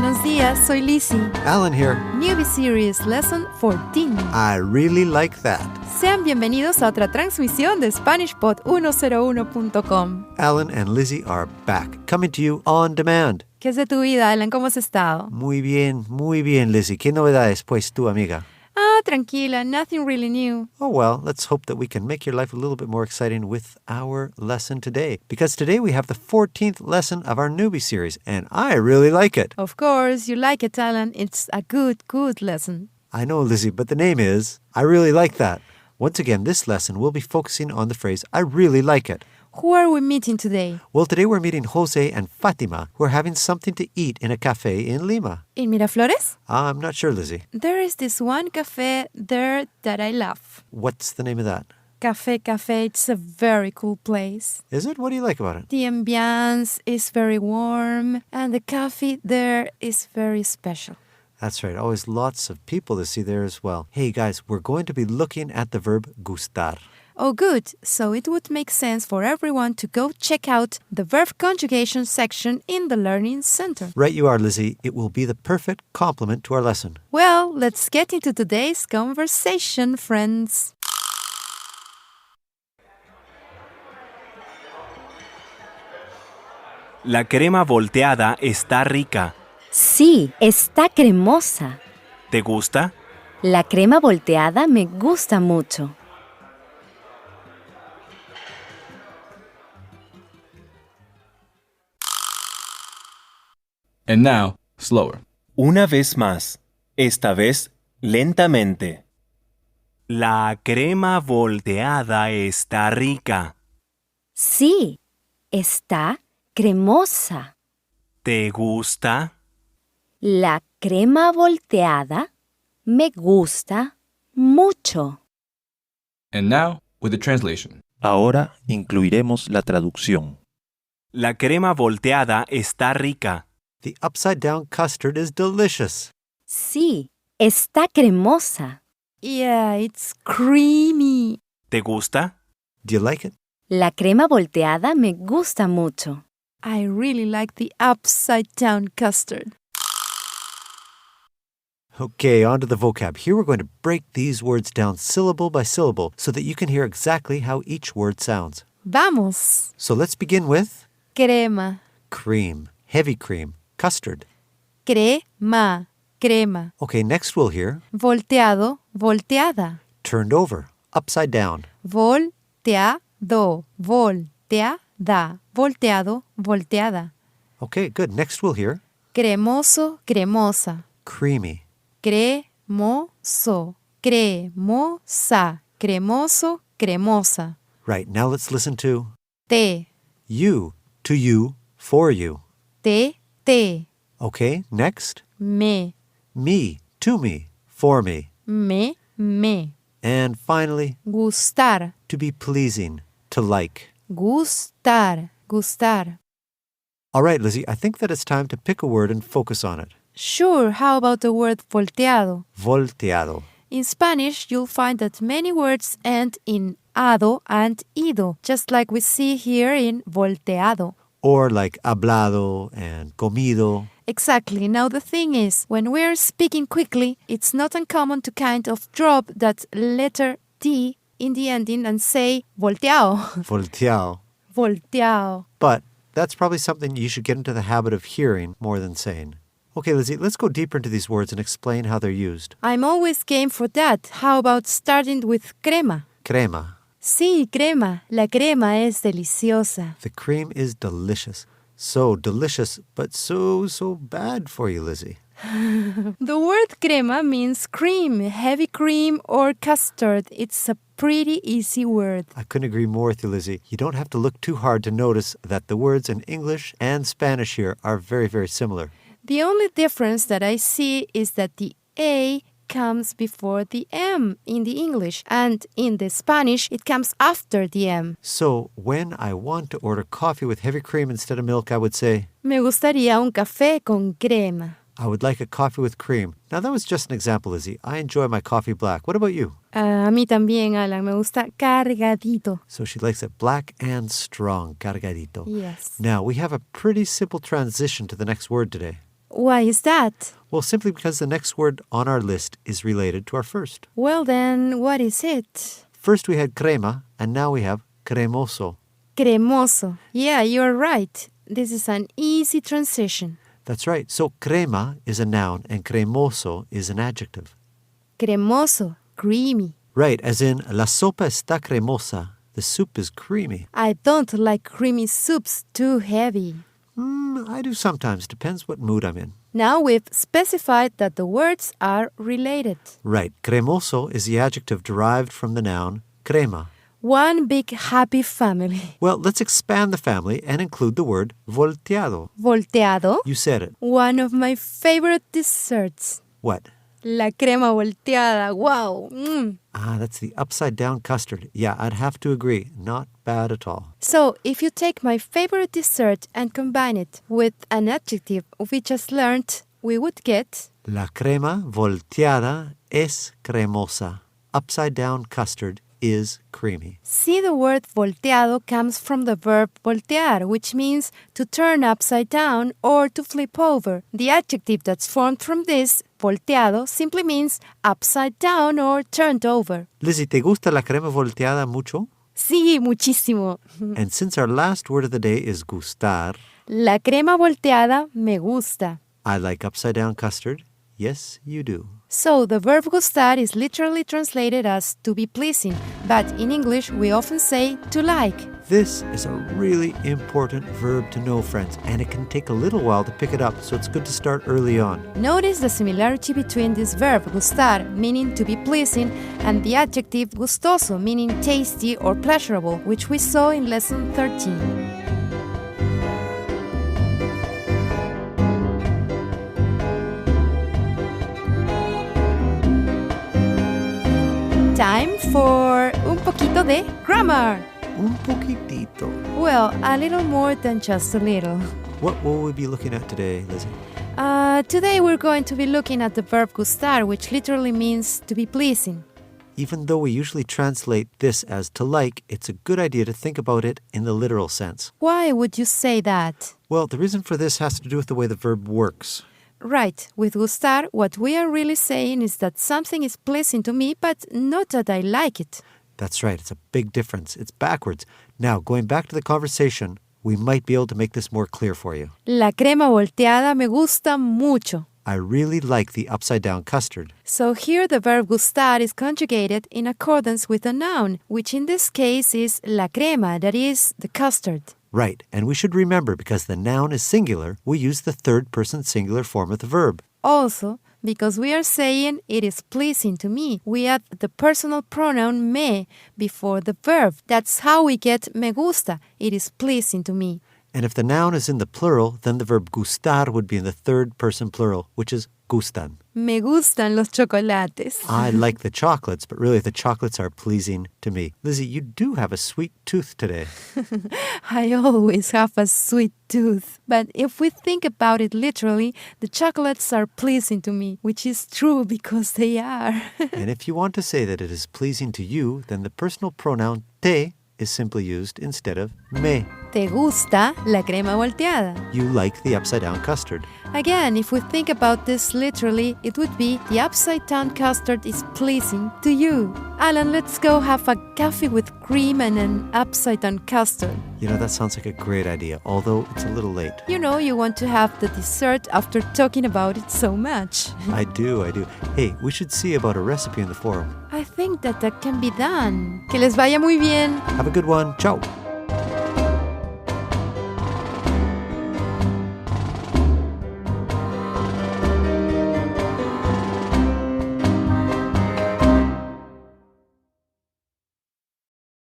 Buenos días, soy Lizzie. Alan here. Newbie Series Lesson 14. I really like that. Sean bienvenidos a otra transmisión de SP.A.L1.19. Alan and Lizzie are back, coming to you on demand. ¿Qué es de tu vida, Alan? ¿Cómo has estado? Muy bien, Lizzie. ¿Qué novedades, pues, tu amiga? Tranquila, nothing really new. Oh, well, let's hope that we can make your life a little bit more exciting with our lesson today. Because today we have the 14th lesson of our newbie series, and I really like it. Of course, you like it, Alan. It's a good lesson. I know, Lizzie, but the name is I really like that. Once again, this lesson will be focusing on the phrase I really like it. Who are we meeting today? Well, today we're meeting Jose and Fatima, who are having something to eat in a cafe in Lima. In Miraflores? I'm not sure, Lizzie. There is this one cafe there that I love. What's the name of that? Cafe. It's a very cool place. Is it? What do you like about it? The ambiance is very warm and the coffee there is very special. That's right. Always lots of people to see there as well. Hey, guys, we're going to be looking at the verb gustar. Oh, good. So it would make sense for everyone to go check out the verb conjugation section in the Learning Center. Right you are, Lizzie. It will be the perfect complement to our lesson. Well, let's get into today's conversation, friends. La crema volteada está rica. Sí, está cremosa. ¿Te gusta? La crema volteada me gusta mucho. And now, slower. Una vez más, esta vez lentamente. La crema volteada está rica. Sí, está cremosa. ¿Te gusta? La crema volteada me gusta mucho. And now, with the translation. Ahora incluiremos la traducción. La crema volteada está rica. The upside-down custard is delicious. Sí, está cremosa. Yeah, it's creamy. ¿Te gusta? Do you like it? La crema volteada me gusta mucho. I really like the upside-down custard. Okay, on to the vocab. Here we're going to break these words down syllable by syllable so that you can hear exactly how each word sounds. Vamos. So let's begin with Crema. cream, heavy cream, custard. Crema. Okay, next we'll hear Volteado, volteada. turned over, upside down. Volteado, volteada. Volteado, volteada. Okay, good. Next we'll hear Cremoso, cremosa. creamy. Cremoso, cremosa. Cremoso, cremosa. Right, now let's listen to Te, you, to you, for you. te. Okay, next Me, me, to me, for me. me. And finally, Gustar, to be pleasing, to like. gustar. All right, Lizzie, I think that it's time to pick a word and focus on it. Sure, how about the word volteado? Volteado. In Spanish, you'll find that many words end in ado and ido, just like we see here in volteado. Or like hablado and comido. Exactly. Now the thing is, when we're speaking quickly, it's not uncommon to kind of drop that letter T in the ending and say volteado. Volteado. Volteado. But that's probably something you should get into the habit of hearing more than saying. Okay, Lizzie, let's go deeper into these words and explain how they're used. I'm always game for that. How about starting with crema? Crema. Sí, crema. La crema es deliciosa. The cream is delicious. So delicious, but so bad for you, Lizzie. The word crema means cream, heavy cream, or custard. It's a pretty easy word. I couldn't agree more with you, Lizzie. You don't have to look too hard to notice that the words in English and Spanish here are very, very similar. The only difference that I see is that the A comes before the M in the English, and in the Spanish, it comes after the M. So when I want to order coffee with heavy cream instead of milk, I would say, Me gustaría un café con crema. I would like a coffee with cream. Now, that was just an example, Lizzie. I enjoy my coffee black. What about you? A mí también, Alan. Me gusta cargadito. So she likes it black and strong, cargadito. Yes. Now, we have a pretty simple transition to the next word today. Why is that? Well, simply because the next word on our list is related to our first. Well then, what is it? First we had crema, and now we have cremoso. Cremoso. Yeah, you're right. This is an easy transition. That's right. So crema is a noun and cremoso is an adjective. Cremoso, creamy. Right, as in la sopa está cremosa. The soup is creamy. I don't like creamy soups too heavy. I do sometimes. Depends what mood I'm in. Now we've specified that the words are related. Right. Cremoso is the adjective derived from the noun crema. One big happy family. Well, let's expand the family and include the word volteado. Volteado. You said it. One of my favorite desserts. What? La crema volteada. Wow. That's the upside down custard. Yeah, I'd have to agree. Not bad at all. So, if you take my favorite dessert and combine it with an adjective we just learned, we would get La crema volteada es cremosa. Upside down custard is creamy. See, the word volteado comes from the verb voltear, which means to turn upside down or to flip over. The adjective that's formed from this, volteado, simply means upside down or turned over. Lizzie, ¿te gusta la crema volteada mucho? Sí, muchísimo. And since our last word of the day is gustar, La crema volteada me gusta. I like upside down custard. Yes, you do. So, the verb gustar is literally translated as to be pleasing, but in English we often say to like. This is a really important verb to know, friends, and it can take a little while to pick it up, so it's good to start early on. Notice the similarity between this verb gustar, meaning to be pleasing, and the adjective gustoso, meaning tasty or pleasurable, which we saw in lesson 13. Time for un poquito de grammar. Un poquitito. Well, a little more than just a little. What will we be looking at today, Lizzie? Today we're going to be looking at the verb gustar, which literally means to be pleasing. Even though we usually translate this as to like, it's a good idea to think about it in the literal sense. Why would you say that? Well, the reason for this has to do with the way the verb works. Right. With gustar, what we are really saying is that something is pleasing to me, but not that I like it. That's right. It's a big difference. It's backwards. Now, going back to the conversation, we might be able to make this more clear for you. La crema volteada me gusta mucho. I really like the upside-down custard. So here the verb gustar is conjugated in accordance with a noun, which in this case is la crema, that is, the custard. Right, and we should remember, because the noun is singular, we use the third-person singular form of the verb. Also, because we are saying it is pleasing to me, we add the personal pronoun me before the verb. That's how we get me gusta, it is pleasing to me. And if the noun is in the plural, then the verb gustar would be in the third-person plural, which is gustan. Me gustan los chocolates. I like the chocolates, but really the chocolates are pleasing to me. Lizzie, you do have a sweet tooth today. I always have a sweet tooth. But if we think about it literally, the chocolates are pleasing to me, which is true because they are. And if you want to say that it is pleasing to you, then the personal pronoun te is simply used instead of me. ¿Te gusta la crema volteada? You like the upside-down custard. Again, if we think about this literally, it would be the upside-down custard is pleasing to you. Alan, let's go have a coffee with cream and an upside-down custard. You know, that sounds like a great idea, although it's a little late. You know, you want to have the dessert after talking about it so much. I do. Hey, we should see about a recipe in the forum. I think that can be done. Que les vaya muy bien. Have a good one. Ciao.